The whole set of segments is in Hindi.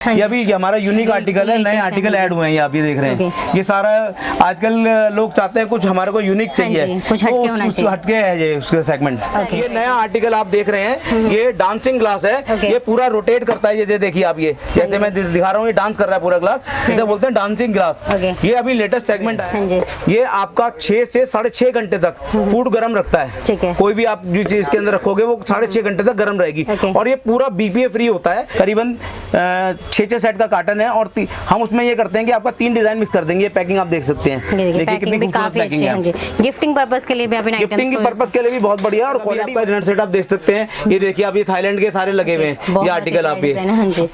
ये अभी हमारा यूनिक आर्टिकल है, नए आर्टिकल ऐड हुए हैं, ये आप ये देख रहे हैं। ये सारा आजकल लोग चाहते हैं कुछ हमारे को यूनिक चाहिए, कुछ हटके होना चाहिए। हटके है ये उसका सेगमेंट। ये नया आर्टिकल आप देख रहे हैं, ये डांसिंग ग्लास है। ये पूरा रोटेट करता है, ये देखिए आप, ये जैसे मैं दिखा रहा हूँ, ये डांस कर रहा है पूरा ग्लास, इसे बोलते हैं डांसिंग ग्लास। ये अभी लेटेस्ट सेगमेंट है। ये आपका 6 से 6.5 घंटे तक फूड गर्म रखता है। कोई भी आप जो चीज इसके अंदर रखोगे वो 6.5 घंटे तक गर्म रहेगी। और ये पूरा बीपीए फ्री होता है। करीबन 6 सेट का कार्टन है और हम उसमें ये करते हैं कि आपका 3 डिजाइन मिक्स कर देंगे। ये पैकिंग आप देख सकते हैं, देखिए कितनी खूबसूरत पैकिंग है। गिफ्टिंग पर्पस के लिए भी अभी गिफ्टिंग की पर्पस के लिए भी बहुत बढ़िया। और क्वालिटी का डिनर सेट आप देख सकते हैं, ये देखिए आप, ये थाईलैंड के सारे लगे हुए हैं ये आर्टिकल आप ये।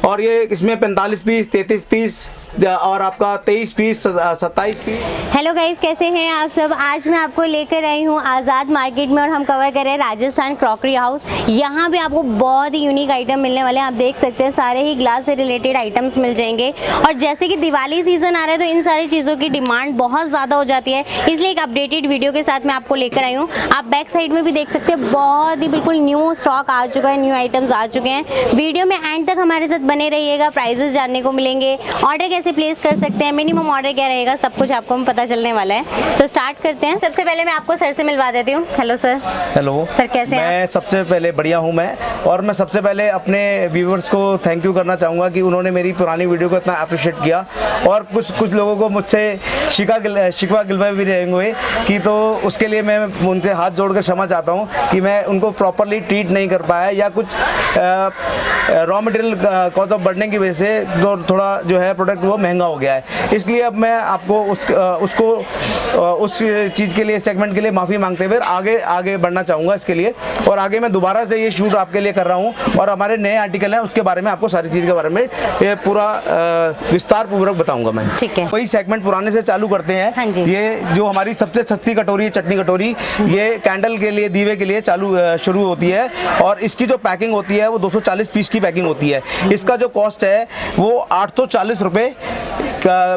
और ये इसमें 45 पीस, 33 पीस और आपका 23 पीस, 27 पीस। हेलो गाइस, कैसे हैं आप सब। आज मैं आपको लेकर आई हूँ आज़ाद मार्केट में और हम कवर कर रहे हैं राजस्थान क्रॉकरी हाउस। यहाँ पे आपको बहुत ही यूनिक आइटम मिलने वाले हैं। आप देख सकते हैं सारे ही ग्लास से रिलेटेड आइटम्स मिल जाएंगे। और जैसे कि दिवाली सीजन आ रहा है तो इन सारी चीज़ों की डिमांड बहुत ज़्यादा हो जाती है, इसलिए एक अपडेटेड वीडियो के साथ मैं आपको लेकर आई हूँ। आप बैक साइड में भी देख सकते हैं, बहुत ही बिल्कुल न्यू स्टॉक आ चुका है, न्यू आइटम्स आ चुके हैं। वीडियो में एंड तक हमारे साथ बने रहिएगा, प्राइजेस जानने को मिलेंगे, ऑर्डर कैसे प्लेस कर सकते हैं, मिनिमम ऑर्डर क्या रहेगा, सब कुछ आपको पता चलने वाला है। तो स्टार्ट करते हैं। सबसे पहले मैं आपको सर से मिलवा देती हूँ। Hello sir. हेलो सर, कैसे हैं? मैं सबसे पहले बढ़िया हूँ मैं। और मैं सबसे पहले अपने व्यूवर्स को थैंक यू करना चाहूँगा कि उन्होंने मेरी पुरानी वीडियो को इतना अप्रिशिएट किया। और कुछ लोगों को मुझसे शिकवा गिलवा भी रहेंगे कि, तो उसके लिए मैं उनसे हाथ जोड़कर क्षमा चाहता हूँ कि मैं उनको प्रॉपरली ट्रीट नहीं कर पाया, या कुछ रॉ मटेरियल कॉस्ट ऑफ बढ़ने की वजह से थोड़ा जो है प्रोडक्ट वो महंगा हो गया है। इसलिए अब मैं आपको उस चीज़ के लिए, सेगमेंट के लिए माफ़ी मांगते हुए आगे बढ़ना चाहूँगा इसके लिए। और आगे मैं दोबारा से ये शूट आपके लिए कर रहा हूँ और हमारे नए आर्टिकल हैं उसके बारे में आपको सारी चीज़ के बारे में ये पूरा विस्तार पूर्वक बताऊँगा मैं। ठीक है। वही सेगमेंट पुराने से चालू करते हैं। हाँ जी। ये जो हमारी सबसे सस्ती कटोरी है, चटनी कटोरी, ये कैंडल के लिए, दीवे के लिए शुरू होती है। और इसकी जो पैकिंग होती है वो 240 पीस की पैकिंग होती है। इसका जो कॉस्ट है वो 840 रुपये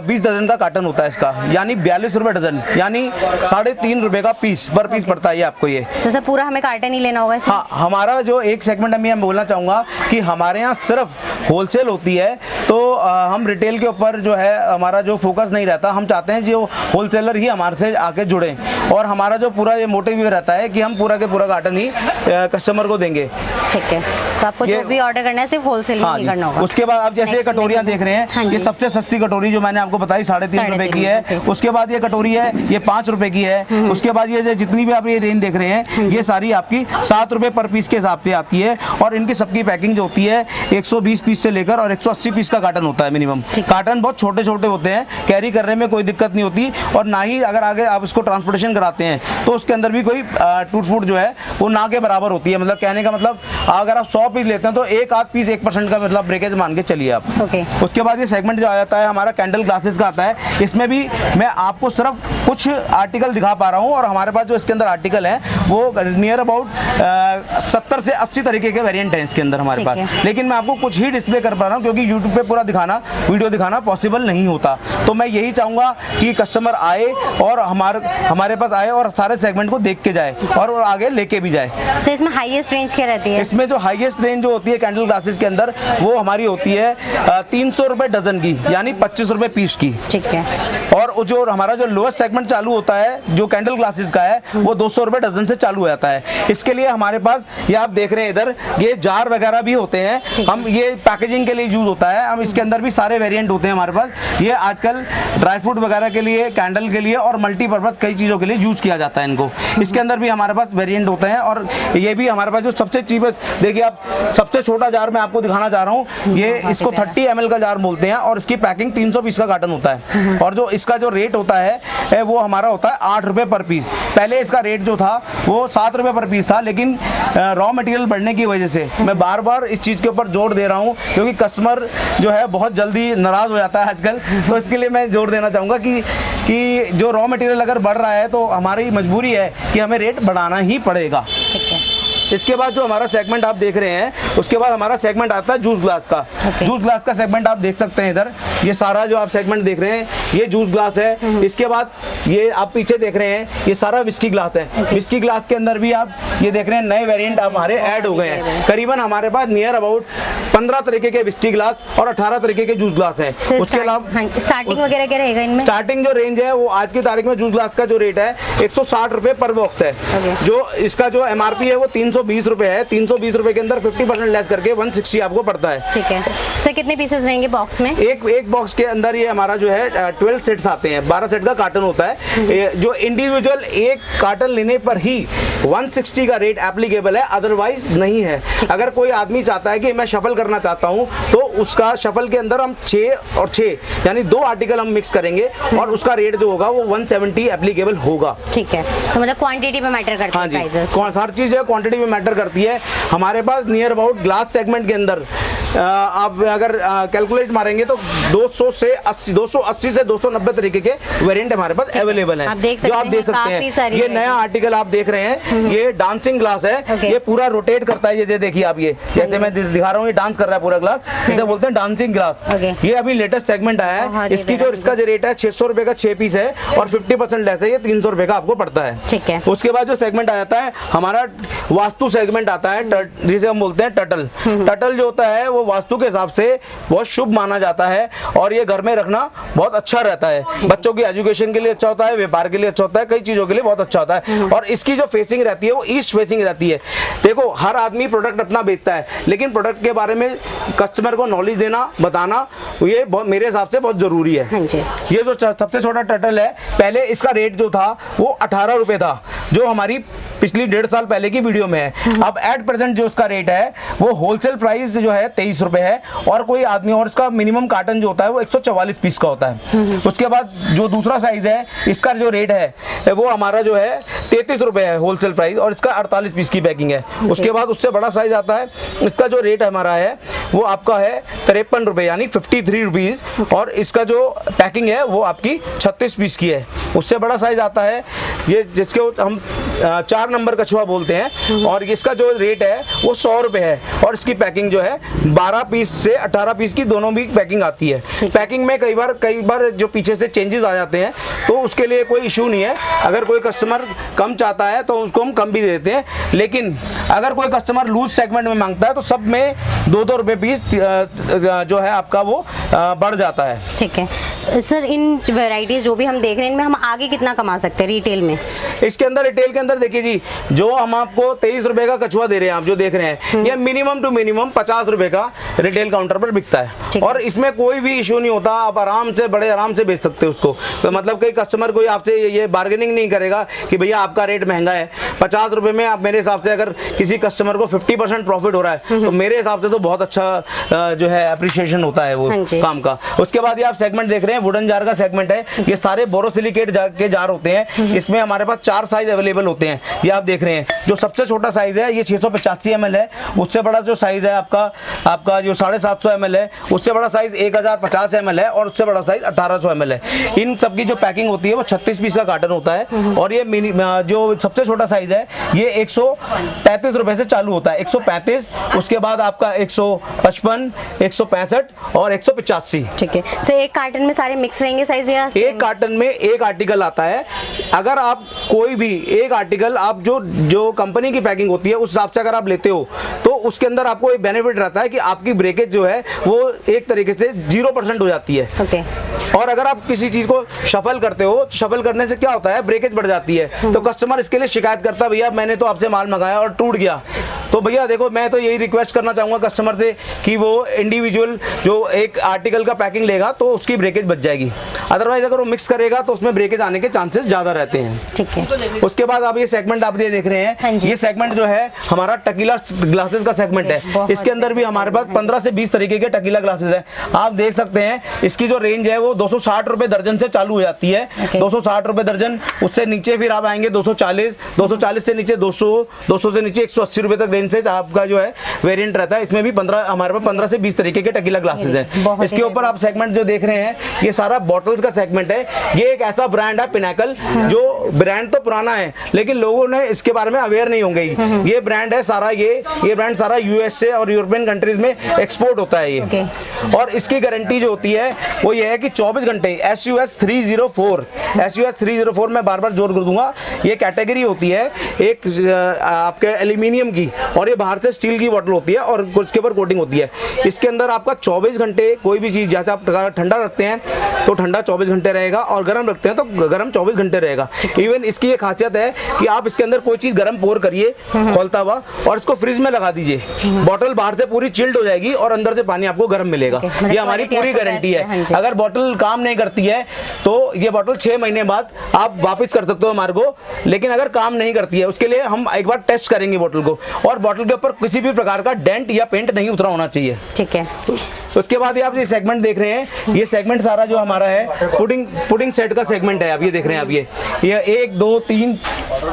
20 डजन का कार्टन होता है इसका, यानी 42 रुपये डजन, यानी 3.5 रुपये का पीस पर पीस पड़ता है ये आपको ये। तो सर पूरा हमें कार्टन ही लेना होगा इसमें? हाँ, हमारा जो एक सेगमेंट मैं बोलना चाहूँगा कि हमारे यहाँ सिर्फ होलसेल होती है, तो हम रिटेल के ऊपर जो है हमारा जो फोकस नहीं रहता। हम चाहते हैं जो होलसेलर ही हमारे से आके जुड़ें। और हमारा जो पूरा ये मोटिव भी रहता है कि हम पूरा के पूरा कार्टन ही कस्टमर को देंगे। ठीक है, तो आपको जो भी ऑर्डर करना है सिर्फ होलसेल में ही करना होगा। उसके बाद आप जैसे कटोरियाँ देख रहे हैं, ये सबसे सस्ती कटोरी जो मैंने आपको बताई 3.5 रुपए की है। उसके बाद ये कटोरी है, ये 5 रुपए की है। उसके बाद ये जितनी भी आप ये रेंज देख रहे हैं, ये सारी आपकी 7 रुपए पर पीस के हिसाब से आती है। और इनकी सबकी पैकिंग जो होती है 120 पीस से लेकर और 180 पीस का कार्टन होता है मिनिमम। कार्टन बहुत छोटे छोटे होते हैं, कैरी करने में कोई दिक्कत नहीं होती। और ना ही अगर आगे आप इसको ट्रांसपोर्टेशन कराते हैं तो उसके अंदर भी कोई टूट फूट जो है वो ना के बराबर होती है। मतलब कहने का मतलब, अगर आप 100 पीस लेते हैं तो एक आध पीस 1% का मतलब ब्रेकेज मान के चलिए आप। उसके बाद ये सेगमेंट जो आ जाता है हमारा कैंडल ग्लासेस का आता है। इसमें भी मैं आपको सिर्फ कुछ आर्टिकल दिखा पा रहा हूँ। और हमारे पास जो इसके अंदर आर्टिकल है वो नियर अबाउट 70 से 80 तरीके के वेरिएंट हैं इसके अंदर हमारे पास। लेकिन मैं आपको कुछ ही डिस्प्ले कर पा रहा हूँ क्योंकि यूट्यूब पे पूरा वीडियो दिखाना पॉसिबल नहीं होता। तो मैं यही चाहूँगा कि कस्टमर आए और हमारे पास आए और सारे सेगमेंट को देख के जाए और आगे लेके भी जाए। तो इसमें हाईएस्ट रेंज क्या रहती है? इसमें जो हाईएस्ट रेंज जो होती है कैंडल ग्लासेस के अंदर, वो हमारी होती है 300 रुपये डजन की, यानी 25 रुपये पीस की। ठीक है। और जो हमारा जो लोएस्ट सेगमेंट चालू होता है जो कैंडल ग्लासेस का है, वो 200 रुपये डजन से चालू हो जाता है। इसके लिए हमारे पास ये आप देख रहे हैं इधर, ये जार वगैरह भी होते हैं। हम ये पैकेजिंग के लिए यूज होता है। हम इसके अंदर भी सारे वेरिएंट होते हैं हमारे पास। ये आजकल ड्राई फ्रूट वगैरह के लिए, कैंडल के लिए और मल्टीपर्पज कई चीज़ों के लिए यूज किया जाता है इनको। इसके अंदर भी हमारे पास वेरिएंट होते हैं। और ये भी हमारे पास जो सबसे चीपेस्ट, देखिए आप, सबसे छोटा जार मैं आपको दिखाना चाह रहा हूँ। ये इसको 30 ml का जार बोलते हैं और इसकी पैकिंग 300 पीस का कार्टन होता है। और जो इसका जो रेट होता है वो हमारा होता है 8 रुपये पर पीस। पहले इसका रेट जो था वो 7 रुपये पर पीस था, लेकिन रॉ मटेरियल बढ़ने की वजह से मैं बार बार इस चीज़ के ऊपर जोर दे रहा हूँ क्योंकि कस्टमर जो है बहुत जल्दी नाराज़ हो जाता है आजकल। तो इसके लिए मैं जोर देना चाहूँगा कि जो रॉ मटेरियल अगर बढ़ रहा है तो हमारी मजबूरी है कि हमें रेट बढ़ाना ही पड़ेगा। इसके बाद जो हमारा सेगमेंट आप देख रहे हैं, उसके बाद हमारा सेगमेंट आता है जूस ग्लास का। जूस ग्लास का सेगमेंट आप देख सकते हैं इधर। ये सारा जो आप सेगमेंट देख रहे हैं ये जूस ग्लास है। इसके बाद ये आप पीछे देख रहे हैं, ये सारा विस्की ग्लास है। विस्की ग्लास के अंदर भी आप ये देख रहे हैं नए वेरिएंट हमारे ऐड हो गए हैं। करीबन हमारे पास नियर अबाउट 15 तरीके के विस्की ग्लास और 18 तरीके के जूस ग्लास हैं। उसके अलावा स्टार्टिंग वगैरह क्या रहेगा इनमें? स्टार्टिंग जो रेंज है वो आज की तारीख में जूस ग्लास का जो रेट है 160 रुपए पर बॉक्स है। जो इसका जो MRP है वो 320 रुपए है। 320 रुपए के अंदर 50% लेस करके 160 आपको पड़ता है। ठीक है सर, कितने पीसेस रहेंगे बॉक्स में? एक बॉक्स के अंदर ये हमारा जो है 12 सेट्स आते हैं। 12 सेट का कार्टन होता है। जो इंडिविजुअल एक कार्टन लेने पर ही 160 का रेट एप्लीकेबल है, अदरवाइज नहीं है। अगर कोई आदमी चाहता है कि मैं शफल करना चाहता हूं तो उसका शफल के अंदर हम 6 और 6 यानी 2 आर्टिकल हम मिक्स करेंगे और उसका रेट जो होगा वो 170 एप्लीकेबल होगा। ठीक है, तो मतलब क्वांटिटी पे मैटर करता है प्राइसेस? हर चीज है क्वांटिटी में मैटर करती है। हमारे पास नियर अबाउट ग्लास सेगमेंट के अंदर आप अगर कैलकुलेट मारेंगे तो 280 से 290 तरीके के वेरिएंट हमारे पास अवेलेबल हैं। जो आप देख सकते हैं ये नया आर्टिकल आप देख रहे हैं, ये डांसिंग ग्लास है। ये पूरा रोटेट करता है। ये देखिए आप, ये जैसे मैं दिखा रहा हूँ, ये डांस कर रहा है पूरा ग्लास, इसे बोलते हैं डांसिंग ग्लास। ये अभी लेटेस्ट सेगमेंट आया है। इसका जो रेट है 600 रुपए का 6 पीस है और 50% लेस है, ये 300 रुपए का आपको पड़ता है। ठीक है। उसके बाद जो सेगमेंट आ जाता है हमारा वास्तु सेगमेंट आता है, जिसे हम बोलते हैं टटल। टटल जो होता है वो वास्तु के हिसाब से बहुत शुभ माना जाता है और ये घर में रखना बहुत अच्छा रहता है। बच्चों की एजुकेशन के लिए अच्छा होता है, व्यापार के लिए अच्छा होता है, कई चीजों के लिए बहुत अच्छा होता है। और इसकी जो फेसिंग रहती है वो ईस्ट फेसिंग रहती है। देखो हर आदमी प्रोडक्ट अपना बेचता है, लेकिन प्रोडक्ट के बारे में कस्टमर को नॉलेज देना, बताना, ये मेरे हिसाब से बहुत जरूरी है। ये जो सबसे छोटा टटल है, पहले इसका रेट जो था वो 18 रुपए था, जो हमारी पिछली 1.5 साल पहले की वीडियो में है। अब एट प्रेजेंट जो उसका रेट है वो होलसेल प्राइस जो है 23 रुपए है। और कोई आदमी, और इसका मिनिमम कार्टन जो होता है वो 144 पीस का होता है। उसके बाद जो दूसरा साइज है, इसका जो रेट है वो हमारा जो है 33 रुपए है होलसेल प्राइस और इसका 48 पीस की पैकिंग है। उसके बाद उससे बड़ा साइज आता है, इसका जो रेट हमारा है वो आपका है 53 रुपए यानी 53 रुपीज और इसका जो पैकिंग है वो आपकी 36 पीस की है। उससे बड़ा साइज आता है ये, जिसके हम 4 नंबर कछुआ बोलते हैं और इसका जो रेट है वो 100 रुपए है और इसकी पैकिंग जो है 12 पीस से 18 पीस की दोनों भी पैकिंग आती है। पैकिंग में कई बार जो पीछे से चेंजेस आ जाते हैं तो उसके लिए कोई इशू नहीं है। अगर कोई कस्टमर कम चाहता है तो उसको हम कम भी देते हैं, लेकिन अगर कोई कस्टमर लूज सेगमेंट में मांगता है तो सब में 2-2 रुपए पीस जो है आपका वो बढ़ जाता है। ठीक है सर, इन वेराइटीज जो भी हम देख रहे हैं इनमें हम आगे कितना कमा सकते हैं रिटेल में? इसके अंदर रिटेल के अंदर देखिए जी, जो हम आपको 23 रुपए का कछुआ दे रहे हैं, आप जो देख रहे हैं, ये मिनिमम टू मिनिमम 50 रुपए का रिटेल काउंटर पर बिकता है और इसमें कोई भी इशू नहीं होता। आप आराम से, बड़े आराम से बेच सकते हो उसको। तो मतलब कई कस्टमर कोई आपसे ये बार्गेनिंग नहीं करेगा कि भैया आपका रेट महंगा है। 50 रुपए में आप, मेरे हिसाब से अगर किसी कस्टमर को 50% प्रॉफिट हो रहा है तो मेरे हिसाब से तो बहुत अच्छा जो है अप्रिशिएशन होता है वो काम का। उसके बाद ये आप सेगमेंट देख रहे हैं, वुडन जार का सेगमेंट है। ये सारे बोरोसिलिकेट के जार होते हैं। इसमें हमारे पास 4 साइज अवेलेबल होते हैं। ये आप देख रहे हैं, जो सबसे छोटा साइज है ये 685 ml है। उससे बड़ा जो साइज है आपका जो 750 ml है। उससे बड़ा साइज 1050 ml है और उससे बड़ा साइज 1800 ml है। इन सब की जो पैकिंग होती है वो 36 पीस का कार्टन होता है और ये जो सबसे छोटा साइज है ये 135 रुपए से चालू होता है। 135, उसके बाद आपका 155, 165 और 185। ठीक है सर, एक कार्टन में सारे मिक्स रहेंगे साइज या? एक कार्टन में एक आर्टिकल आता है। अगर आप कोई भी एक आर्टिकल, आप जो कंपनी की पैकिंग होती है उस हिसाब से अगर आप लेते हो तो उसके अंदर आपको एक बेनिफिट रहता है कि आपकी ब्रेकेज जो है वो एक तरीके से 0% हो जाती है। और अगर आप किसी चीज को शफल करते हो तो शफल करने से क्या होता है, ब्रेकेज बढ़ जाती है। तो कस्टमर इसके लिए शिकायत करता है, भैया मैंने तो आपसे माल मंगाया और टूट गया। तो भैया देखो, मैं तो यही रिक्वेस्ट करना चाहूंगा कस्टमर से कि वो इंडिविजुअल जो एक आर्टिकल का पैकिंग लेगा तो उसकी ब्रेकेज बच जाएगी। अदरवाइज अगर वो मिक्स करेगा तो उसमें ब्रेकेज आने के चांसेस ज्यादा रहते हैं। ठीक है। उसके बाद आप ये सेगमेंट आप ये देख रहे हैं, ये सेगमेंट जो है हमारा टकीला ग्लासेस का सेगमेंट है। इसके अंदर भी हमारे पास 15 से 20 तरीके के टकीला ग्लासेस है। आप देख सकते हैं इसकी जो रेंज है वो 260 रुपए दर्जन से चालू हो जाती है। 260 रुपए दर्जन, उससे नीचे फिर आप आएंगे 240 से नीचे 200 से नीचे 180 रुपए तक रेंज से आपका जो है वेरिएंट रहता है। इसमें भी हमारे पास 15 से 20 तरीके के टकीला ग्लासेस हैं। इसके ऊपर आप सेगमेंट जो देख रहे हैं ये सारा बॉटल्स का सेगमेंट है। ये एक ऐसा ब्रांड है पिनाकल, जो ब्रांड तो पुराना है लेकिन लोगों ने इसके बारे में अवेयर नहीं होंगे। ये ब्रांड है सारा, ये ब्रांड सारा यूएसए और यूरोपियन कंट्रीज में एक्सपोर्ट होता है ये। और इसकी गारंटी जो होती है वो ये है कि 24 घंटे SUS 304 मैं बार बार जोर कर दूंगा, ये कैटेगरी होती है एक आपके एल्यूमिनियम की, और ये बाहर से स्टील की बॉटल होती है और उसके ऊपर कोटिंग होती है। इसके अंदर आपका 24 घंटे कोई भी चीज़, जैसे आप ठंडा रखते हैं तो ठंडा 24 घंटे रहेगा, और गर्म रखते हैं तो गर्म 24 घंटे रहेगा। इवन इसकी ये खासियत है कि आप इसके अंदर कोई चीज़ गर्म पोर करिए खोलता हुआ और इसको फ्रिज में लगा दीजिए, बॉटल बाहर से पूरी चिल्ड हो जाएगी और अंदर से पानी आपको गर्म मिलेगा। ये हमारी पूरी गारंटी है। अगर बॉटल काम नहीं करती है तो ये बॉटल 6 महीने बाद आप वापस कर सकते हो हमारे को, लेकिन अगर काम नहीं करती है उसके लिए हम एक बार टेस्ट करेंगे बॉटल को, और बॉटल के ऊपर किसी भी प्रकार का डेंट या पेंट नहीं उतरा होना चाहिए। ठीक है। उसके बाद ये आप ये सेगमेंट देख रहे हैं, ये सेगमेंट सारा जो हमारा है पुडिंग सेट का सेगमेंट है। आप ये देख रहे हैं, आप ये 1 2 3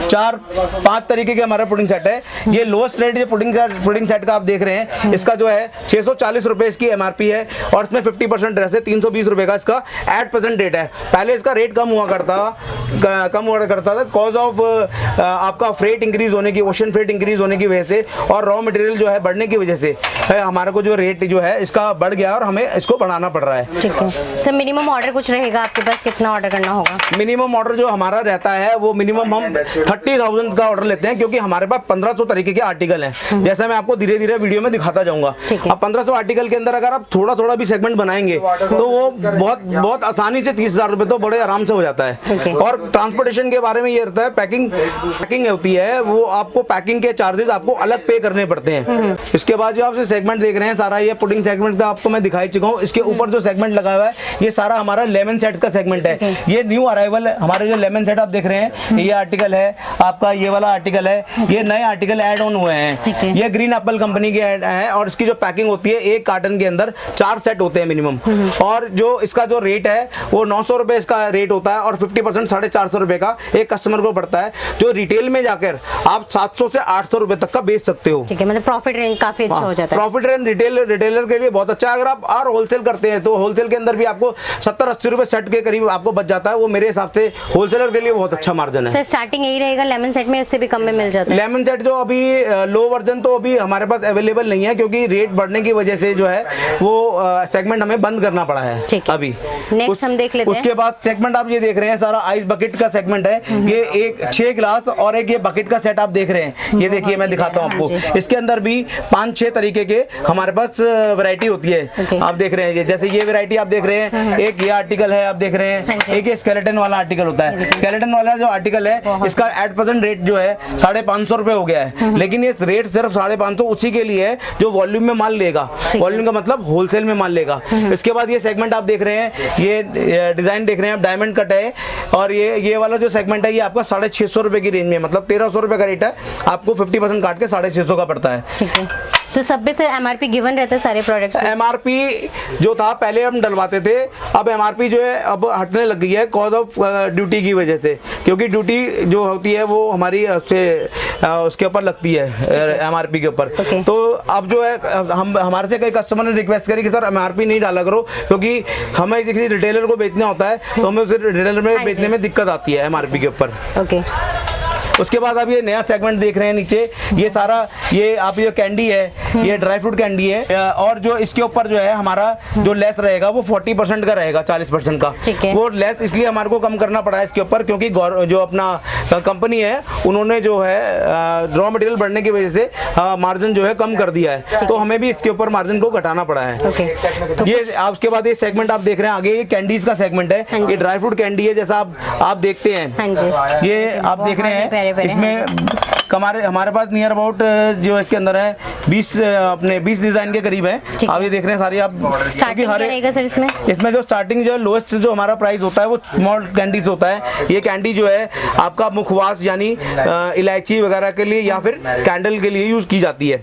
4 5 तरीके के हमारा पुडिंग सेट है। ये लोएस्ट रेट ये पुडिंग सेट का आप देख रहे हैं, इसका जो है 640 रुपए इसकी MRP है, और इसमें 50% ड्रेस है, 320 रुपए का इसका 8% रेट है। पहले इसका रेट कम हुआ करता था कॉज ऑफ आपका फ्रेट इंक्रीज होने की, ओशन फ्रेट इंक्रीज होने की वजह से और रॉ मटेरियल जो है बढ़ने की वजह से हमारे को जो रेट जो है इसका बढ़ गया और हमें इसको बढ़ाना पड़ रहा है। ठीक है सर, मिनिमम ऑर्डर कुछ रहेगा आपके पास, कितना ऑर्डर करना होगा? मिनिमम ऑर्डर जो हमारा रहता है वो मिनिमम हम 30,000 का ऑर्डर लेते हैं, क्योंकि हमारे पास 1500 तरीके के आर्टिकल हैं, जैसे मैं आपको धीरे धीरे वीडियो में दिखाता जाऊंगा। अब 1500 आर्टिकल के अंदर अगर आप थोड़ा थोड़ा भी सेगमेंट बनाएंगे तो वो बहुत आसानी से 30,000 रुपए तो बड़े आराम से हो जाता है। और ट्रांसपोर्टेशन के बारे में ये रहता है, पैकिंग होती है, वो आपको पैकिंग के चार्जेस आपको अलग पे करने पड़ते हैं। इसके बाद जो आप सेगमेंट देख रहे हैं सारा ये पुडिंग सेगमेंट का आपको मैं दिखाई चुका हूँ। इसके ऊपर जो सेगमेंट लगा हुआ है ये सारा हमारा लेमन सेट का सेगमेंट है। ये न्यू अराइवल हमारे जो लेमन सेट आप देख रहे हैं, ये आर्टिकल है आपका, ये वाला आर्टिकल है, ये नए आर्टिकल ऐड ऑन हुए हैं। ये ग्रीन एप्पल कंपनी के है, और इसकी जो पैकिंग होती है एक कार्टन के अंदर 4 सेट होते हैं मिनिमम, और जो इसका जो रेट है वो 900 रुपए इसका रेट होता है, और 50% 450 रुपए का एक कस्टमर को पड़ता है, जो रिटेल में जाकर आप 700 से 800 रुपए तक का बेच सकते हो। ठीक है, मतलब प्रॉफिट रेंज काफी अच्छा हो जाता है। प्रॉफिट रेंज रिटेलर के लिए बहुत अच्छा है। अगर आप और होलसेल करते हैं तो होलसेल के अंदर भी आपको 70-80 रुपए सेट के करीब आपको बच जाता है, वो मेरे हिसाब से होलसेलर के लिए बहुत अच्छा मार्जिन है। सर स्टार्टिंग यही रहेगा लेमन सेट में, इससे भी कम में मिल जाता है? लेमन सेट जो अभी लो वर्जन तो अभी हमारे पास अवेलेबल नहीं है, क्योंकि रेट बढ़ने की वजह से जो है वो सेगमेंट हमें बंद करना पड़ा है अभी। नेक्स्ट हम देख लेते हैं। उसके बाद सेगमेंट आप ये देख रहे हैं सारा आइस बकेट का सेगमेंट है। ये एक 6 ग्लास और एक ये बकेट का सेट आप देख रहे हैं, ये देखिए मैं दिखाता हूँ आपको। इसके अंदर भी 5-6 तरीके के हमारे पास वैरायटी होती है। आप देख रहे हैं जैसे ये वैरायटी आप देख रहे हैं, एक ये आर्टिकल है आप देख रहे हैं, एक ये स्केलेटन वाला आर्टिकल होता है। स्केलेटन वाला जो आर्टिकल है इसका 8% रेट जो है 550 रुपए हो गया है, लेकिन ये रेट सिर्फ 550 उसी के लिए है जो वॉल्यूम में माल लेगा। वॉल्यूम का मतलब होलसेल में माल लेगा। इसके बाद ये सेगमेंट आप देख रहे हैं, ये डिजाइन देख रहे हैं आप, डायमंड कट है, और ये वाला जो सेगमेंट है ये आपका 650 रुपए की रेंज में, मतलब 1300 रुपए का रेट है, आपको 50% काट के 650 का पड़ता है। ठीक है, तो सब पे सर MRP गिवन रहता है सारे प्रोडक्ट्स? MRP जो था पहले हम डलवाते थे, अब MRP जो है अब हटने लग गई है कॉज ऑफ ड्यूटी की वजह से, क्योंकि ड्यूटी जो होती है वो हमारी उसके ऊपर लगती है MRP के ऊपर। तो अब जो है हमारे से कई कस्टमर ने रिक्वेस्ट करी कि सर MRP नहीं डाला करो, क्योंकि हमें किसी रिटेलर को बेचना होता है तो हमें उसे रिटेलर में बेचने में दिक्कत आती है MRP के ऊपर। उसके बाद आप ये नया सेगमेंट देख रहे हैं नीचे, ये सारा ये आप ये कैंडी है, ये ड्राई फ्रूट कैंडी है, और जो इसके ऊपर जो है हमारा जो लेस रहेगा वो 40% का रहेगा, 40% का। वो लेस इसलिए हमारे को कम करना पड़ा है इसके ऊपर, क्योंकि जो अपना कंपनी है उन्होंने जो है रॉ मटेरियल बढ़ने की वजह से मार्जिन जो है कम कर दिया है, तो हमें भी इसके ऊपर मार्जिन को घटाना पड़ा है। ये उसके बाद ये सेगमेंट आप देख रहे हैं आगे, ये कैंडीज का सेगमेंट है, ये ड्राई फ्रूट कैंडी है जैसा आप देखते हैं, ये आप देख रहे हैं। इसमें हमारे पास नियर अबाउट जो इसके अंदर है 20 डिजाइन के करीब है। आप ये देख रहे हैं सारी आप, क्योंकि हर इसमें जो स्टार्टिंग जो लोएस्ट जो हमारा प्राइस होता है वो स्मॉल कैंडीज होता है। ये कैंडी जो है आपका मुखवास यानी इलायची वगैरह के लिए या फिर कैंडल के लिए यूज की जाती है,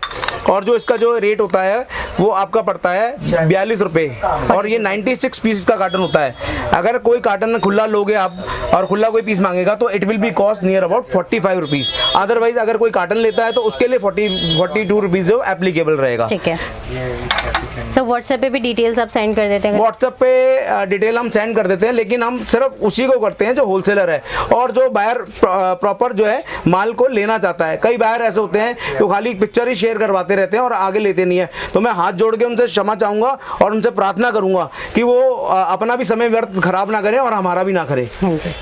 और जो इसका जो रेट होता है वो आपका पड़ता है 42 रुपए, और ये 96 पीस का कार्टन होता है। अगर कोई कार्टन खुला लोगे आप और खुला कोई पीस मांगेगा तो it will be cost near about 45 rupees. Otherwise अगर कोई कार्टन लेता है तो उसके लिए 42 रुपीज जो एप्लीकेबल रहेगा। ठीक है। सो व्हाट्सएप पे भी डिटेल्स आप सेंड कर देते हैं? व्हाट्सएप पे डिटेल हम सेंड कर देते हैं, लेकिन हम सिर्फ उसी को करते हैं जो होलसेलर है और जो बायर प्रॉपर जो है माल को लेना चाहता है। कई बायर ऐसे होते हैं जो खाली पिक्चर ही शेयर करवाते रहते हैं और आगे लेते नहीं है। तो मैं हाथ जोड़ के उनसे क्षमा चाहूँगा और उनसे प्रार्थना करूँगा कि वो अपना भी समय व्यर्थ खराब ना करें और हमारा भी ना करें। हाँ जी,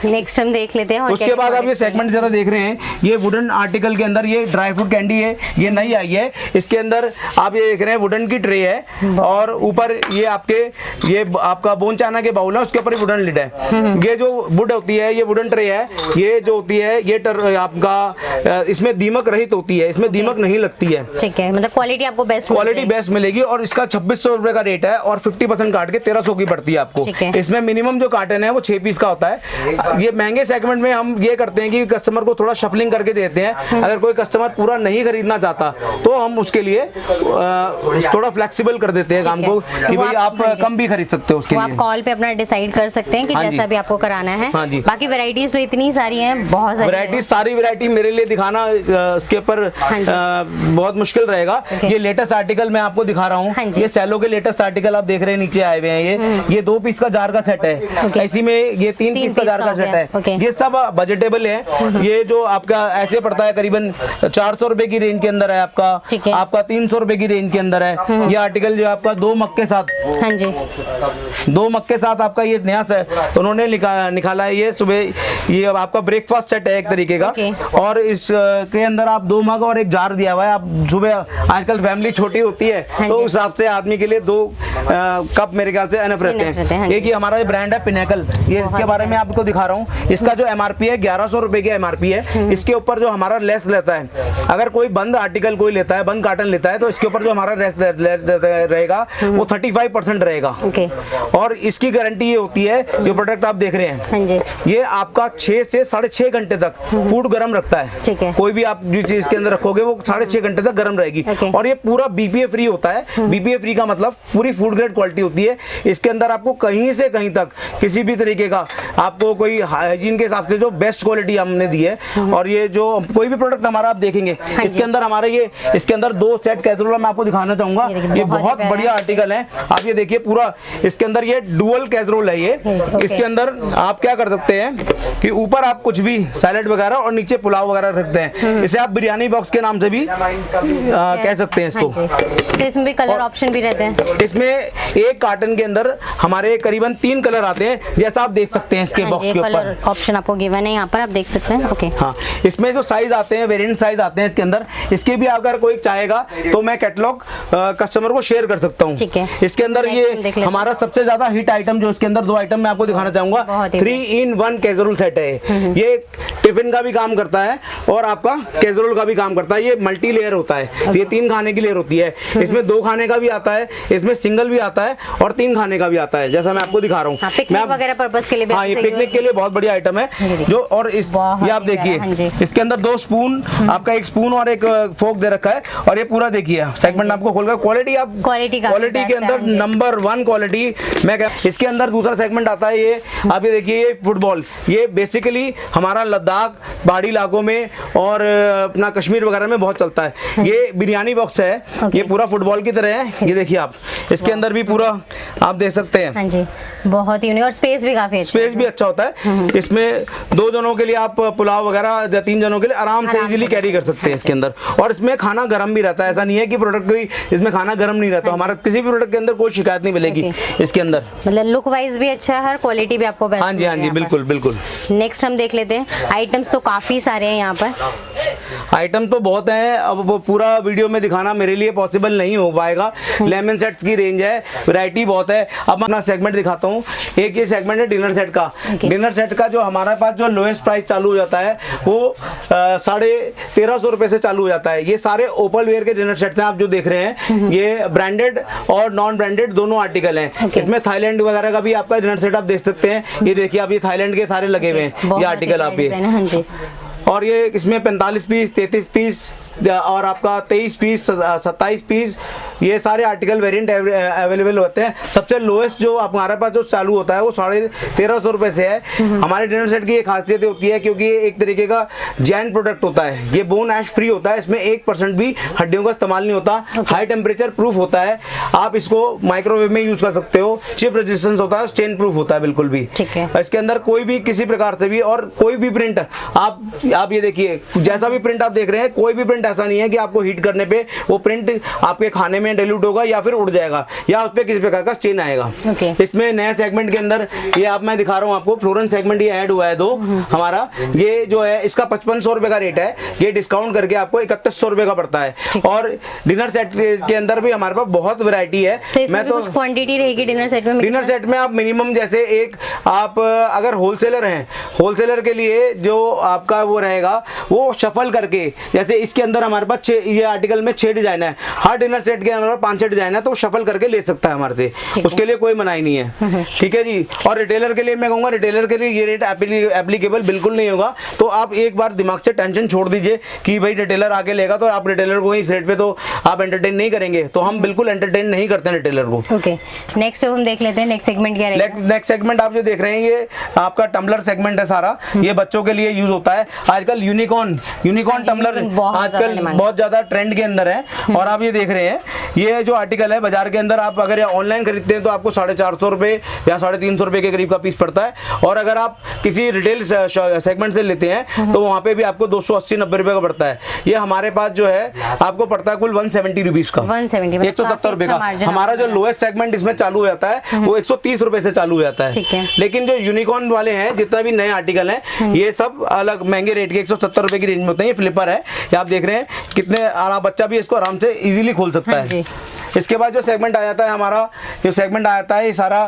नेक्स्ट हम देख लेते हैं। और उसके बाद आप ये सेगमेंट जरा देख रहे हैं, ये वुडन आर्टिकल के अंदर ये ड्राई फ्रूट कैंडी है, ये नई आई है। इसके अंदर आप ये देख रहे हैं वुडन की ट्रे है और ऊपर ये आपका बोन चाइना के बाउल है, उसके ऊपर वुडन लिड है। ये जो वुड होती है, ये वुडन ट्रे है, ये जो होती है ये आपका इसमें दीमक रहित होती है, इसमें दीमक नहीं लगती है। ठीक है, मतलब क्वालिटी आपको बेस्ट मिलेगी और इसका 2600 रुपए का रेट है और 50% काट के 1300 की पड़ती है आपको। इसमें मिनिमम जो कार्टन है वो 6 पीस का होता है। ये महंगे सेगमेंट में हम ये करते हैं कि कस्टमर को थोड़ा शफलिंग करके देते हैं। अगर कोई कस्टमर पूरा नहीं खरीदना चाहता तो हम उसके लिए थोड़ा फ्लेक्सिबल कर देते हैं काम को कि भाई आप कम भी खरीद सकते हो। उसके लिए आप कॉल पे अपना डिसाइड कर सकते हैं कि जैसा भी आपको कराना है। हाँ जी। बाकी वैरायटीज तो इतनी सारी हैं, बहुत सारी वैरायटी मेरे लिए दिखाना उसके ऊपर बहुत मुश्किल रहेगा। ये लेटेस्ट आर्टिकल मैं आपको दिखा रहा हूँ। ये सेलो के लेटेस्ट आर्टिकल आप देख रहे हैं, नीचे आए हुए हैं। ये 2 पीस का जार का सेट है, इसी में ये 3 पीस का जार का सेट है। ये सब बजटेबल है। ये जो आपका ऐसे पड़ता है करीबन 400 रुपए की रेंज के अंदर है आपका 300 रुपए की रेंज के अंदर है। ये आर्टिकल जो आपका 2 मग के साथ, हाँ जी, 2 मग के साथ आपका ये नया उन्होंने निकाला है। ये सुबह ये आपका ब्रेकफास्ट सेट है एक तरीके का और इसके अंदर आप 2 मग और एक जार दिया हुआ है। आप सुबह आजकल फैमिली छोटी होती है तो उस हिसाब से आदमी के लिए 2 कप मेरे ख्याल से एनफ रहते हैं। एक ही हमारा ब्रांड है पिनेकल, ये इसके बारे में आपको दिखा रहा हूँ। इसका जो MRP है 1100 रुपए की MRP है। इसके ऊपर जो हमारा लेस लेता है, अगर कोई बंद आर्टिकल कोई लेता है, बंद कार्टन लेता है, तो इसके ऊपर जो हमारा लेस रहेगा वो 35% रहेगा। और इसकी गारंटी ये होती है, जो प्रोडक्ट आप देख रहे हैं ये आपका 6 से 6.5 घंटे तक फूड गर्म रखता है। कोई भी आप जो चीज के अंदर रखोगे वो 6.5 घंटे तक गर्म रहेगी। और ये पूरा BPA फ्री होता है। BPA फ्री का मतलब पूरी फूड ग्रेड क्वालिटी होती है। इसके अंदर आपको कहीं से कहीं तक किसी भी तरीके का आपको कोई हाइजीन के हिसाब से जो बेस्ट क्वालिटी हमने दी है। और ये जो कोई भी प्रोडक्ट हमारा आप देखेंगे इसके अंदर हमारे इसके अंदर 2 सेट कैसरोल मैं आपको दिखाना चाहूंगा। ये बहुत बढ़िया आर्टिकल है। आप ये देखिए पूरा इसके अंदर ये डुअल कैसरोल है। ये इसके अंदर आप क्या कर सकते हैं कि ऊपर आप कुछ भी सैलेड वगैरह और नीचे पुलाव वगैरह रख सकते हैं। इसे आप बिरयानी बॉक्स के नाम से भी कह सकते हैं इसको। तो इसमें भी कलर ऑप्शन भी रहते हैं। इसमें एक कार्टन के अंदर हमारे करीबन 3 कलर आते हैं, जैसा आप देख सकते हैं इसके बॉक्स के ऊपर ऑप्शन आपको गिवन है, यहाँ पर आप देख सकते हैं। ओके हाँ, इसमें जो साइज आते हैं वेरिएंट साइज आते हैं इसके अंदर। इसके भी अगर कोई चाहेगा तो मैं कैटलॉग कस्टमर को शेयर कर सकता हूँ। इसके अंदर ये हमारा सबसे ज्यादा हिट आइटम जो इसके अंदर 2 आइटम मैं आपको दिखाना चाहूंगा। 3-in-1 कैसरोल सेट है। ये टिफिन का भी काम करता है और आपका कैसरोल का भी काम करता है। ये मल्टी लेयर होता है। ये 3 खाने की लेयर होती है। इसमें 2 खाने का भी आता है, इसमें सिंगल भी आता है और 3 खाने का भी आता है, जैसा मैं आपको दिखा रहा हूँ। पिकनिक वगैरह पर्पस के लिए, हाँ, ये पिकनिक के लिए बहुत बढ़िया आइटम है जो। और ये आप देखिए इसके अंदर 2 स्पून, आपका 1 स्पून और 1 फोक दे रखा है। और ये पूरा देखिए सेगमेंट आपको खोलकर क्वालिटी के अंदर नंबर 1 क्वालिटी मैं इसके अंदर। दूसरा सेगमेंट आता है ये आप ये देखिए, ये फुटबॉल। ये बेसिकली हमारा लद्दाख पहाड़ी इलाकों में और अपना कश्मीर वगैरह में बहुत चलता है। ये बिरयानी बॉक्स है। ये पूरा फुटबॉल की तरह है। ये देखिए आप इसके अंदर भी पूरा आप देख सकते हैं। हाँ जी, बहुत यूनिक और स्पेस भी काफी अच्छा, स्पेस भी अच्छा होता है। इसमें 2 जनों के लिए आप पुलाव वगैरह या 3 जनों के लिए आराम से इजीली कैरी कर सकते हैं इसके अंदर। और इसमें खाना गर्म भी रहता है। ऐसा नहीं है कि प्रोडक्ट कोई इसमें खाना गर्म नहीं रहता। हमारा किसी भी प्रोडक्ट के अंदर कोई शिकायत नहीं मिलेगी इसके अंदर। मतलब लुक वाइज भी अच्छा है, क्वालिटी भी आपको बेस्ट। हाँ जी, हाँ जी, बिल्कुल बिल्कुल। नेक्स्ट हम देख लेते हैं। आइटम्स तो काफी सारे हैं यहाँ पर। आइटम तो बहुत हैं, अब वो पूरा वीडियो में दिखाना मेरे लिए पॉसिबल नहीं हो पाएगा। लेमन सेट्स की रेंज है, वैरायटी बहुत है। अब मैं अपना सेगमेंट दिखाता हूँ। एक ये सेगमेंट है डिनर सेट का। डिनर सेट का जो हमारे पास जो लोएस्ट प्राइस चालू हो जाता है वो 1350 रुपए से चालू हो जाता है। ये सारे ओपल वेयर के डिनर सेट्स हैं आप जो देख रहे हैं। ये ब्रांडेड और नॉन ब्रांडेड दोनों आर्टिकल हैं। इसमें थाईलैंड वगैरह का भी आपका डिनर सेट आप देख सकते हैं। ये देखिए आप, ये थाईलैंड के सारे लगे हुए हैं ये आर्टिकल आप ये। और ये इसमें 45 पीस, 33 पीस और आपका 23 पीस, 27 पीस, ये सारे आर्टिकल वेरिएंट अवेलेबल होते हैं। सबसे लोएस्ट जो हमारे पास जो चालू होता है वो 1350 रुपए से है। हमारे डिनर सेट की एक खासियत होती है क्योंकि ये एक तरीके का जैन प्रोडक्ट होता है, ये बोन ऐश फ्री होता है, इसमें 1% भी हड्डियों का इस्तेमाल नहीं होता, हाई टेम्परेचर प्रूफ होता है, आप इसको माइक्रोवेव में यूज कर सकते हो, चिप रेजिस्टेंस होता है, स्टेन प्रूफ होता है बिल्कुल भी। ठीक है। इसके अंदर कोई भी किसी प्रकार से भी और कोई भी प्रिंट आप ये देखिए, जैसा भी प्रिंट आप देख रहे हैं, कोई भी प्रिंट ऐसा नहीं है कि आपको हीट करने पे वो प्रिंट आपके खाने में डाइल्यूट होगा या फिर उड़ जाएगा या उस पर किसी प्रकार का स्टेन आएगा। इसमें नया सेगमेंट के अंदर ये आप मैं दिखा रहा हूँ आपको, फ्लोरेंस सेगमेंट ये ऐड हुआ है 2 हमारा, ये जो है इसका 5500 रुपए का रेट है, ये डिस्काउंट करके आपको 3100 रुपए का पड़ता है। और डिनर सेट के अंदर भी हमारे पास बहुत वैरायटी है। मैं तो क्वांटिटी रहेगी डिनर सेट में? डिनर सेट में आप मिनिमम जैसे एक आप अगर होलसेलर हैं, होलसेलर के लिए जो आपका वो रहेगा वो शफल करके, जैसे इसके अंदर हमारे पास ये आर्टिकल में 6 डिजाइन है, हर डिनर सेट के अंदर 5-6 डिजाइन है, तो शफल करके ले सकता है हमारे से, उसके लिए कोई मनाही नहीं है। ठीक है जी। और रिटेलर के लिए मैं कहूँगा, रिटेलर के लिए ये रेट एप्लीकेबल बिल्कुल नहीं होगा, तो आप एक बार दिमाग से टेंशन छोड़ दीजिए कि भाई रिटेलर आके लेगा तो आप रिटेलर को इस रेट पे तो आप एंटरटेन नहीं करेंगे, तो हम बिल्कुल एंटरटेन नहीं करते हैं रिटेलर को। ओके, नेक्स्ट हम देख लेते हैं, नेक्स्ट सेगमेंट क्या रहेगा? नेक्स्ट सेगमेंट आप जो देख रहे हैं ये आपका टम्बलर सेगमेंट है सारा, ये बच्चों के लिए यूज होता है। आजकल यूनिकॉर्न टम्बलर आजकल बहुत ज्यादा ट्रेंड के अंदर है। और आप ये देख रहे हैं, ये जो आर्टिकल है बाजार के अंदर आप अगर ऑनलाइन खरीदते हैं तो आपको 450 रुपए या 350 रुपए के करीब का पीस पड़ता है, और अगर आप किसी रिटेल सेगमेंट से लेते हैं तो वहाँ पे भी आपको 280-90 रुपए का पड़ता है। ये हमारे पास जो है आपको पड़ता है कुल 170 रुपीज का, 170 रुपए का। हमारा जो लोएस्ट सेगमेंट इसमें चालू हो जाता है वो 130 रुपए से चालू हो जाता है। लेकिन जो यूनिकॉर्न वाले हैं, जितना भी नए आर्टिकल हैं, ये सब अलग महंगे रेट के 170 रुपए की रेंज में होते हैं। ये फ्लिपर है, ये आप देख रहे हैं कितने आराम, बच्चा भी इसको आराम से इजीली खोल सकता है। इसके बाद जो सेगमेंट आ जाता है हमारा, जो सेगमेंट आ जाता है ये सारा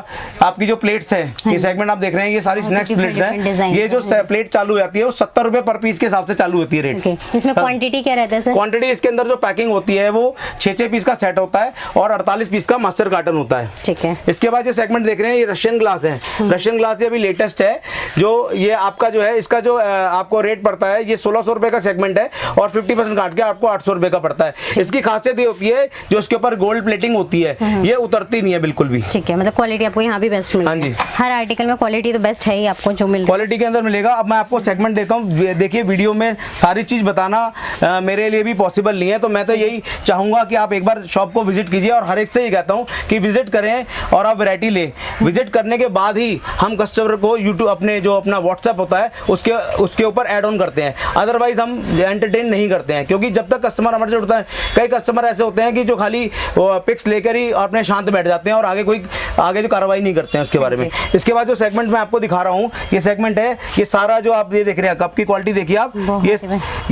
आपकी जो प्लेट्स है, ये सेगमेंट आप देख रहे हैं, ये सारी स्नैक्स प्लेट्स हैं। ये जो प्लेट चालू हो जाती है वो 70 रुपए पर पीस के हिसाब से चालू होती है रेट। इसमें क्वांटिटी क्या रहता है सर? क्वांटिटी इसके अंदर जो पैकिंग होती है वो 6 पीस का सेट होता है और 48 पीस का मास्टर कार्टन होता है। ठीक है। इसके बाद जो सेगमेंट देख रहे हैं ये रशियन ग्लास है। रशियन ग्लास ये अभी लेटेस्ट है, जो ये आपका जो है इसका जो आपको रेट पड़ता है ये 1600 रुपए का सेगमेंट है और 50% काट के आपको 800 रुपए का पड़ता है। इसकी खासियत ये होती है जो इसके ऊपर गोल्ड प्लेटिंग होती है ये उतरती नहीं है बिल्कुल भी। ठीक है, मतलब क्वालिटी आपको यहाँ भी बेस्ट मिलेगी। हाँ जी, हर आर्टिकल में क्वालिटी तो बेस्ट है ही, आपको जो मिल क्वालिटी के अंदर मिलेगा। अब मैं आपको सेगमेंट देता हूँ, देखिए वीडियो में सारी चीज बताना मेरे लिए भी पॉसिबल नहीं है, तो मैं तो यही चाहूंगा कि आप एक बार शॉप को विजिट कीजिए, और हर एक से ही कहता हूँ कि विजिट करें और आप वैरायटी लें। विजिट करने के बाद ही हम कस्टमर को यूट्यूब अपने जो अपना व्हाट्सएप होता है उसके ऊपर ऐड ऑन करते हैं, अदरवाइज हम एंटरटेन नहीं करते हैं। क्योंकि जब तक कस्टमर हमारे से जुड़ता है, कई कस्टमर ऐसे होते हैं कि जो खाली पिक्स लेकर ही अपने शांत बैठ जाते हैं और आगे जो कार्रवाई नहीं करते हैं उसके बारे में। इसके बाद जो सेगमेंट मैं आपको दिखा रहा हूँ, ये सेगमेंट है, ये सारा जो आप ये देख रहे हैं कप की क्वालिटी देखिए आप,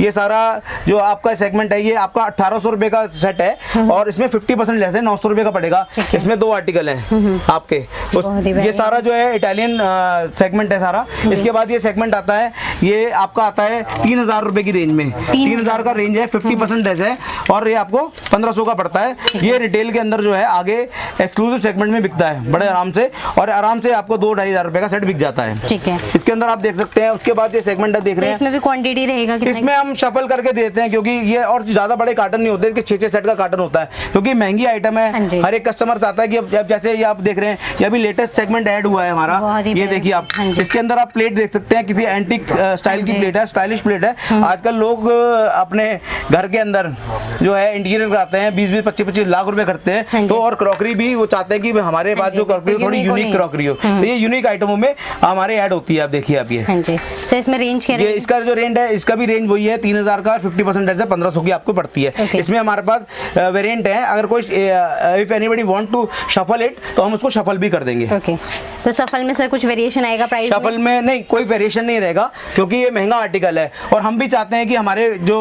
ये सारा जो आपका सेगमेंट है ये आपका 1800 रुपए का सेट है और इसमें 50% लेस है, 900 रुपए का पड़ेगा। इसमें 2 आर्टिकल हैं आपके। ये सारा जो है इटालियन सेगमेंट है सारा। इसके बाद ये सेगमेंट आता है, ये आपका आता है 3000 रुपए की रेंज में, 3000 का रेंज है, 50% लेस है और ये आपको 1500 का पड़ता है। ये रिटेल के अंदर जो है आगे एक्सक्लूसिव सेगमेंट में बिकता है बड़े आराम से, और आराम से आपको 2-2.5 हजार रुपए का सेट बिक जाता है। ठीक है, इसके अंदर आप देख सकते हैं। उसके बाद ये सेगमेंट देख रहे हैं, इसमें भी क्वांटिटी रहेगा? इसमें हम शफल करके देते हैं क्योंकि ये और ज्यादा बड़े कार्टन नहीं होते, 6-6 सेट का कार्टन होता है क्योंकि महंगी आइटम है। हर एक कस्टमर चाहता है कि अब जैसे ये आप देख रहे हैं, ये अभी लेटेस्ट सेगमेंट ऐड हुआ है हमारा, ये देखिए आप। इसके अंदर आप प्लेट देख सकते हैं, किसी एंटीक स्टाइल की प्लेट है, स्टाइलिश प्लेट है। आजकल लोग अपने घर के अंदर जो है इंटीरियर कराते हैं, 20-20, 25-25 लाख रुपए खर्चते हैं, तो और क्रॉकरी भी वो चाहते हैं कि हमारे पास जो क्रॉकरी हो थोड़ी यूनिक क्रॉकरी हो, तो ये यूनिक आइटमों में हमारे ऐड होती है। आप देखिए आप ये। हाँ जी, सर इसमें रेंज क्या है? इसका जो रेंज है, इसका भी रेंज वही है 3000 का, 50% रेट है 1500 की आपको पड़ती है। इसमें हमारे पास वेरिएंट है, अगर कोई if anybody want to shuffle it तो हम उसको शफल भी कर देंगे। ओके, तो शफल में सर कुछ वेरिएशन आएगा प्राइस? शफल में नहीं, कोई वेरिएशन नहीं रहेगा क्योंकि ये महंगा आर्टिकल है और हम भी चाहते हैं कि हमारे जो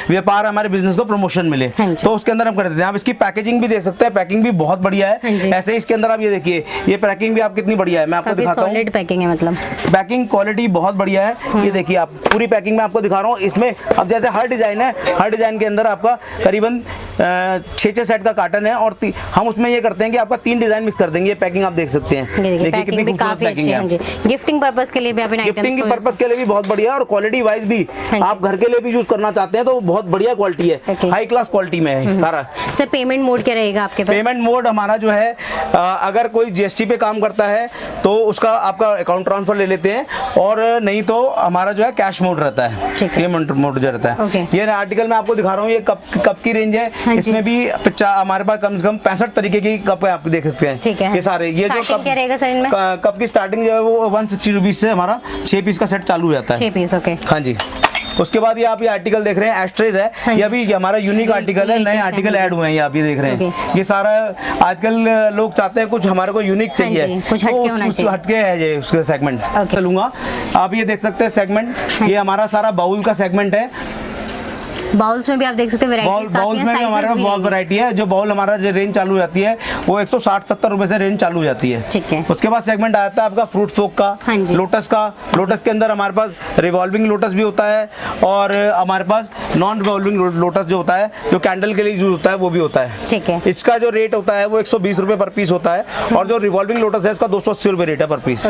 व्यापार हमारे बिजनेस को प्रमोशन मिले, तो उसके अंदर हम कर देते हैं। आप इसकी पैकेजिंग भी देख सकते हैं, पैकिंग भी बहुत बढ़िया है। ऐसे इसके अंदर आप ये देखिए, ये पैकिंग भी आप कितनी बढ़िया है, मैं आपको दिखाता हूँ। सॉलिड पैकिंग है, मतलब पैकिंग क्वालिटी बहुत बढ़िया है। ये देखिए आप, पूरी पैकिंग में आपको दिखा रहा हूँ। इसमें अब जैसे हर डिजाइन है, हर डिजाइन के अंदर आपका करीबन 6 सेट का कार्टन है और हम उसमें ये करते हैं कि आपका 3 डिजाइन मिक्स कर देंगे। ये पैकिंग आप देख सकते हैं, देखिए कितनी खूबसूरत पैकिंग है। गिफ्टिंग पर्पस के लिए भी, गिफ्टिंग की पर्पस के लिए भी बहुत बढ़िया और क्वालिटी वाइज भी आप घर के लिए भी यूज करना चाहते हैं तो बहुत बढ़िया क्वालिटी है, हाई क्लास क्वालिटी में है सारा। सर पेमेंट मोड क्या रहेगा आपके पास? पेमेंट मोड हमारा जो है अगर कोई जीएसटी पे काम करता है तो उसका आपका अकाउंट ट्रांसफर ले लेते हैं, और नहीं तो हमारा जो है कैश मोड रहता है, पेमेंट मोड जो रहता है। ये आर्टिकल मैं आपको दिखा रहा हूँ, ये कप की रेंज है। इसमें भी हमारे पास कम से कम 65 तरीके की कप है, आप देख सकते हैं। ये सारे ये जो कप क्या रहेगा सर इनमें? कप की स्टार्टिंग जो है वो 160 रुपीज से हमारा 6 पीस का सेट चालू हो जाता है। 6 पीस, ओके। हाँ जी। उसके बाद ये आप ये आर्टिकल देख रहे हैं, एस्ट्रेज है। ये अभी हमारा यूनिक आर्टिकल है, नए आर्टिकल ऐड हुए हैं, ये आप ये देख रहे हैं। ये सारा आजकल लोग चाहते हैं कुछ हमारे को यूनिक चाहिए, कुछ हटके है ये उसका सेगमेंट चलूंगा। आप ये देख सकते हैं सेगमेंट, ये हमारा सारा बाउल का सेगमेंट है। बाउल्स में भी आप देख सकते हैं वैरायटीज, बाउल में भी हमारे पास बहुत वैरायटी है। जो बाउल हमारा जो रेंज चालू हो जाती है वो 160-70 रुपए से रेंज चालू हो जाती है। ठीक है। उसके बाद सेगमेंट आता है आपका फ्रूट फोक का, लोटस का। लोटस के अंदर हमारे पास रिवॉल्विंग लोटस भी होता है और हमारे पास नॉन रिवॉल्विंग लोटस जो होता है, जो कैंडल के लिए यूज होता है, वो भी होता है। ठीक है। इसका जो रेट होता है वो 120 रुपए पर पीस होता है, और जो रिवॉल्विंग लोटस है इसका 280 रुपए रेट है पर पीस।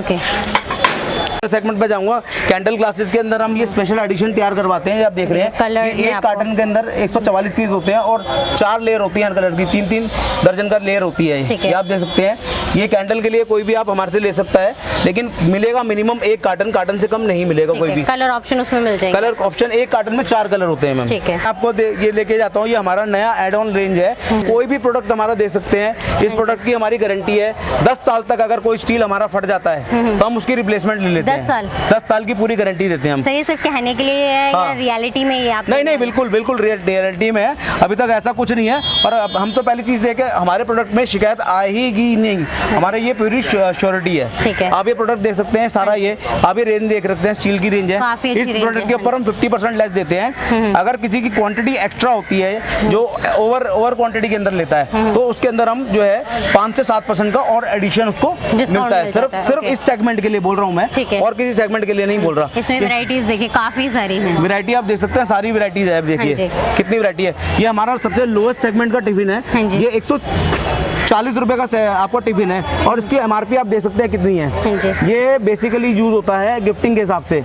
सेगमेंट पे जाऊंगा। कैंडल ग्लासेस के अंदर हम ये स्पेशल एडिशन तैयार करवाते हैं, आप देख रहे हैं। ये एक कार्टन के अंदर 144 पीस होते हैं और 4 लेयर होती है हर कलर की, 3-3 दर्जन का लेयर होती है। ये आप देख सकते हैं। ये कैंडल के लिए कोई भी आप हमारे से ले सकता है, लेकिन मिलेगा मिनिमम 1 कार्टन से कम नहीं मिलेगा कोई भी। कलर ऑप्शन उसमें मिल जाएगा। कलर ऑप्शन 1 कार्टन में 4 कलर होते हैं मैम। ठीक है। आपको ये लेके जाता हूँ, ये हमारा नया एड ऑन रेंज है। कोई भी प्रोडक्ट हमारा देख सकते हैं। इस प्रोडक्ट की हमारी गारंटी है 10 साल तक। अगर कोई स्टील हमारा फट जाता है तो हम उसकी रिप्लेसमेंट ले लेते हैं। 10 साल की पूरी गारंटी देते हैं हम। सही, सिर्फ कहने के लिए है या रियलिटी में ये आप? नहीं, बिल्कुल रियलिटी में है। अभी तक ऐसा कुछ नहीं है, और हम तो पहली चीज देखे हमारे प्रोडक्ट में शिकायत आएगी नहीं। हमारे ये पूरी श्योरिटी है। ठीक है। आप ये प्रोडक्ट देख सकते हैं सारा, ये आप ये रेंज देख सकते हैं, स्टील की रेंज है। इस प्रोडक्ट के ऊपर हम 50% लेस देते हैं। अगर किसी की क्वांटिटी एक्स्ट्रा होती है, जो ओवर क्वांटिटी के अंदर लेता है, तो उसके अंदर हम जो है 5 से 7% का और एडिशन उसको मिलता है। सिर्फ इस सेगमेंट के लिए बोल रहा हूँ मैं, और किसी सेगमेंट के लिए नहीं बोल रहा। इसमें वैरायटीज देखिए काफी सारी हैं। वैरायटी आप देख सकते हैं, सारी वैरायटीज है। आप देखिए कितनी वैरायटी है। ये हमारा सबसे लोएस्ट सेगमेंट का टिफिन है। ये 140 रुपए का आपका टिफिन है, और इसकी एमआरपी आप देख सकते हैं कितनी है। ये बेसिकली यूज होता है गिफ्टिंग के हिसाब से।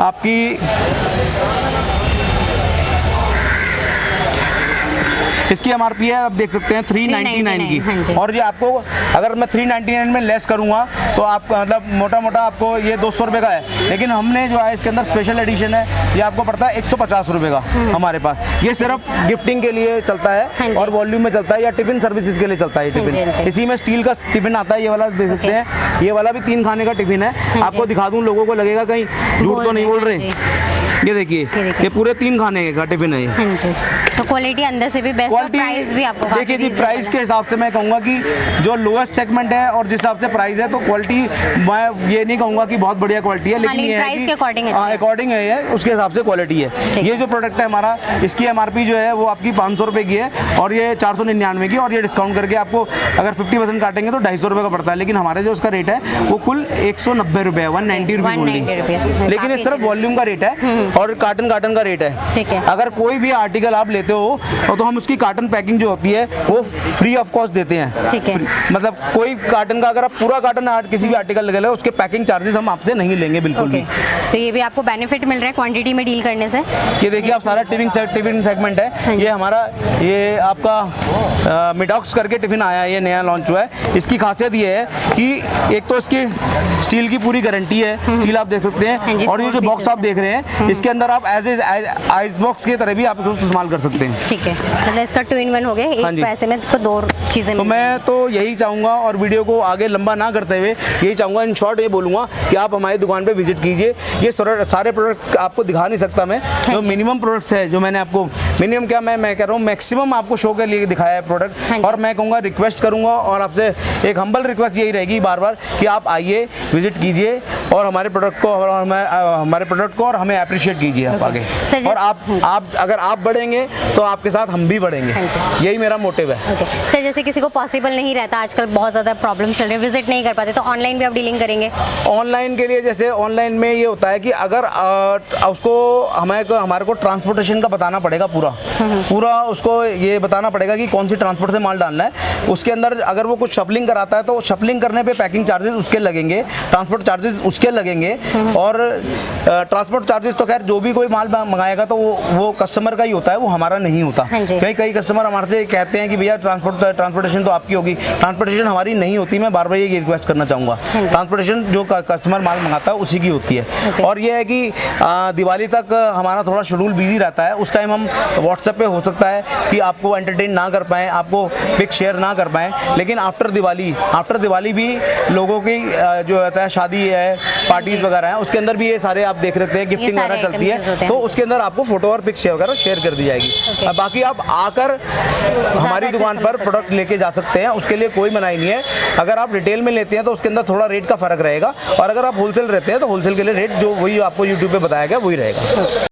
आपकी इसकी एमआरपी है, आप देख सकते हैं 399 की। और ये आपको अगर मैं 399 में लेस करूंगा तो आपको मतलब मोटा आपको ये 200 रुपए का है, लेकिन हमने जो है इसके अंदर स्पेशल एडिशन है, ये आपको पड़ता है 150 रुपए का हमारे पास। ये सिर्फ गिफ्टिंग के लिए चलता है और वॉल्यूम में चलता है, या टिफिन सर्विसेज के लिए चलता है टिफिन। इसी में स्टील का टिफिन आता है, ये वाला देख सकते हैं। ये वाला भी 3 खाने का टिफिन है। आपको दिखा दूं, लोगों को लगेगा कहीं झूठ तो नहीं बोल रहे। ये देखिए, ये पूरे 3 खाने का टिफिन है ये। तो क्वालिटी अंदर से भी बेस्ट, और प्राइस भी आपको देखिए जी, प्राइस के हिसाब से मैं कहूँगा कि जो लोएस्ट सेगमेंट है और जिस हिसाब से प्राइस है, तो क्वालिटी मैं ये नहीं कहूँगा कि बहुत बढ़िया क्वालिटी है, लेकिन ये है कि अकॉर्डिंग है, ये उसके हिसाब से क्वालिटी है। ये जो प्रोडक्ट है हमारा, इसकी एमआरपी जो है वो आपकी 500 रुपये की है, और ये 499 की, और ये डिस्काउंट करके आपको अगर 50% काटेंगे तो 250 रुपये का पड़ता है। लेकिन हमारे जो उसका रेट है वो कुल 190 रुपये है, 190 रुपीज़ ओनली। लेकिन ये सिर्फ वॉल्यूम का रेट है और कार्टन का रेट है। अगर कोई भी आर्टिकल आप लेते हो तो हम उसकी कार्टन पैकिंग जो होती है वो फ्री ऑफ कॉस्ट देते हैं। ठीक है। मतलब कोई कार्टन का, अगर आप पूरा कार्टन किसी भी आर्टिकल लगे उसके पैकिंग चार्जेस हम आपसे नहीं लेंगे बिल्कुल भी। तो ये भी आपको बेनिफिट मिल रहा है क्वांटिटी में डील करने से। ये देखिए आप सारा टिफिन सेगमेंट है। ये हमारा ये आपका मिडॉक्स करके टिफिन आया है, ये नया लॉन्च हुआ है। इसकी खासियत ये है कि एक तो इसकी स्टील की पूरी गारंटी है, स्टील आप देख सकते हैं, और ये जो बॉक्स आप देख रहे हैं इसके अंदर आप एज आइस बॉक्स की तरह भी आप उसको इस्तेमाल कर सकते हैं। ठीक है, मतलब इसका 2 in 1 हो गया, एक पैसे में तो 2 चीजें। तो मैं तो यही चाहूँगा, और वीडियो को आगे लंबा ना करते हुए यही चाहूँगा, इन शॉर्ट ये बोलूँगा कि आप हमारी दुकान पे विजिट कीजिए। ये सारे प्रोडक्ट्स आपको दिखा नहीं सकता मैं, जो मिनिमम प्रोडक्ट्स है, जो मैंने आपको मिनिमम क्या मैं कह रहा हूँ, मैक्सिमम आपको शो के लिए दिखाया है प्रोडक्ट। और मैं कहूँगा, रिक्वेस्ट करूँगा, और आपसे एक हम्बल रिक्वेस्ट यही रहेगी बार बार कि आप आइए, विजिट कीजिए, और हमारे प्रोडक्ट को और हमें अप्रिशिएट कीजिए आप आगे। सर, और आप अगर आप बढ़ेंगे तो आपके साथ हम भी बढ़ेंगे, यही मेरा मोटिव है। ओके सर, जैसे किसी को पॉसिबल नहीं रहता, आजकल बहुत ज़्यादा प्रॉब्लम चल रही है, विजिट नहीं कर पाते, तो ऑनलाइन भी आप डीलिंग करेंगे? ऑनलाइन के लिए जैसे ऑनलाइन में ये होता है कि अगर उसको हमारे को ट्रांसपोर्टेशन का बताना पड़ेगा, पूरा उसको ये बताना पड़ेगा कि कौन सी ट्रांसपोर्ट से माल डालना है। उसके अंदर अगर वो कुछ शफलिंग कराता है तो शफलिंग करने पे पैकिंग चार्जेस उसके लगेंगे, ट्रांसपोर्ट चार्जेस उसके लगेंगे। और ट्रांसपोर्ट चार्जेस तो खैर जो भी कोई माल मंगाएगा तो वो कस्टमर का ही होता है, वो हमारा नहीं होता। कई कस्टमर हमारे से कहते हैं कि भैया ट्रांसपोर्टेशन तो आपकी होगी, ट्रांसपोर्टेशन हमारी नहीं होती। मैं बार बार ये रिक्वेस्ट करना चाहूँगा, ट्रांसपोर्टेशन जो कस्टमर माल मंगाता है उसी की होती है। और ये है कि दिवाली तक हमारा थोड़ा शेड्यूल बिजी रहता है, उस टाइम हम व्हाट्सएप पे हो सकता है कि आपको एंटरटेन ना कर पाएँ, आपको पिक शेयर ना कर पाएँ, लेकिन आफ्टर दिवाली भी लोगों की जो होता है शादी है, पार्टीज वगैरह हैं, उसके अंदर भी ये सारे आप देख रहे हैं, गिफ्टिंग वगैरह चलती है, तो उसके अंदर आपको फोटो और पिक वगैरह शेयर कर दी जाएगी। बाकी आप आकर हमारी दुकान पर प्रोडक्ट लेके जा सकते हैं, उसके लिए कोई मनाही नहीं है। अगर आप रिटेल में लेते हैं तो उसके अंदर थोड़ा रेट का फर्क रहेगा, और अगर आप होलसेल रहते हैं तो होलसेल के लिए रेट जो वही आपको यूट्यूब पे बताया गया वही रहेगा।